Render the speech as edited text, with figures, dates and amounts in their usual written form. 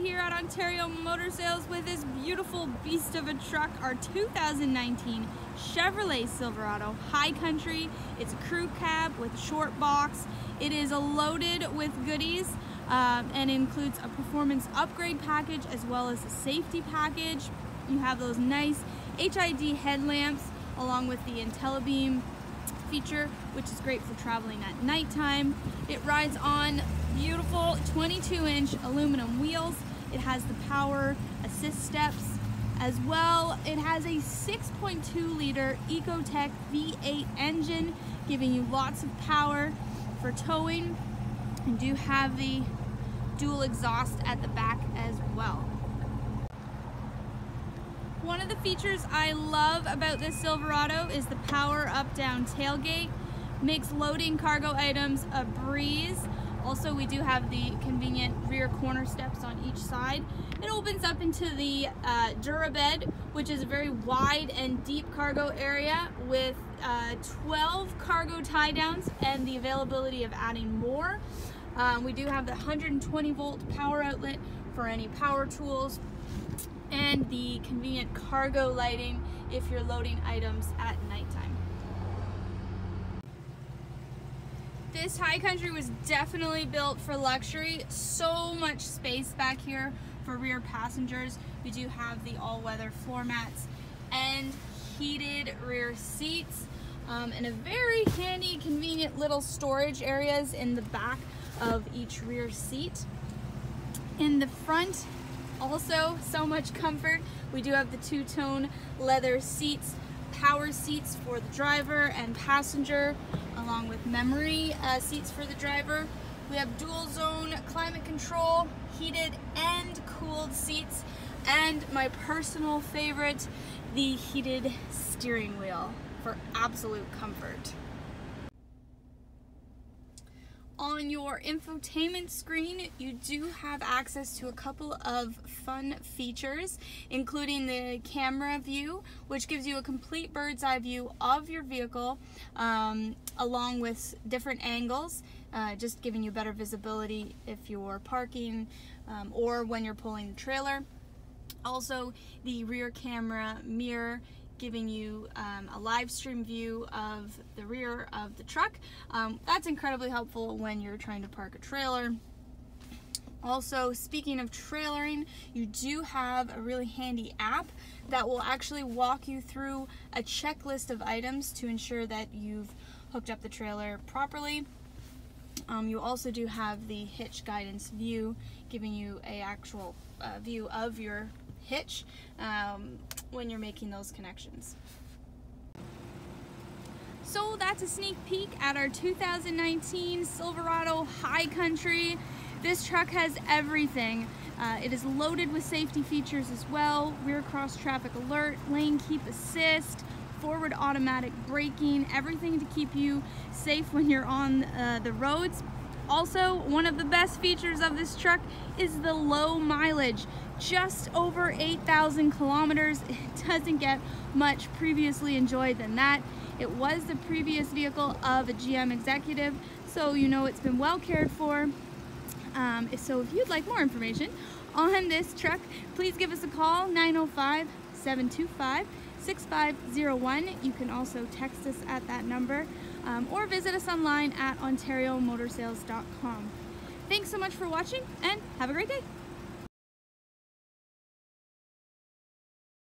here at Ontario Motor Sales with this beautiful beast of a truck, our 2019 Chevrolet Silverado High Country. It's a crew cab with a short box. It is loaded with goodies and includes a performance upgrade package as well as a safety package. You have those nice HID headlamps along with the IntelliBeam feature, which is great for traveling at nighttime. It rides on beautiful 22-inch aluminum wheels. It has the power assist steps as well. It has a 6.2-liter Ecotec V8 engine, giving you lots of power for towing. You do have the dual exhaust at the back as well. One of the features I love about this Silverado is the power up-down tailgate. Makes loading cargo items a breeze. Also, we do have the convenient rear corner steps on each side. It opens up into the Durabed, which is a very wide and deep cargo area with 12 cargo tie downs and the availability of adding more. We do have the 120-volt power outlet for any power tools, and the convenient cargo lighting if you're loading items at nighttime. This High Country was definitely built for luxury. So much space back here for rear passengers. We do have the all-weather floor mats and heated rear seats, and a very handy, convenient little storage areas in the back of each rear seat. In the front, also so much comfort. We do have the two-tone leather seats, power seats for the driver and passenger, along with memory seats for the driver. We have dual zone climate control, heated and cooled seats, and my personal favorite, the heated steering wheel for absolute comfort. On your infotainment screen, you do have access to a couple of fun features, including the camera view, which gives you a complete bird's eye view of your vehicle, along with different angles, just giving you better visibility if you're parking or when you're pulling the trailer. Also, the rear camera mirror, giving you a live stream view of the rear of the truck. That's incredibly helpful when you're trying to park a trailer. Also, speaking of trailering, you do have a really handy app that will actually walk you through a checklist of items to ensure that you've hooked up the trailer properly. You also do have the hitch guidance view, giving you an actual view of your hitch when you're making those connections. So that's a sneak peek at our 2019 Silverado High Country. This truck has everything. It is loaded with safety features as well: rear cross traffic alert, lane keep assist, forward automatic braking, everything to keep you safe when you're on the roads. Also, one of the best features of this truck is the low mileage, just over 8,000 kilometers. It doesn't get much previously enjoyed than that. It was the previous vehicle of a GM executive, so you know it's been well cared for. So if you'd like more information on this truck, please give us a call, 905-725-6501. You can also text us at that number, or visit us online at ontariomotorsales.com. Thanks so much for watching, and have a great day.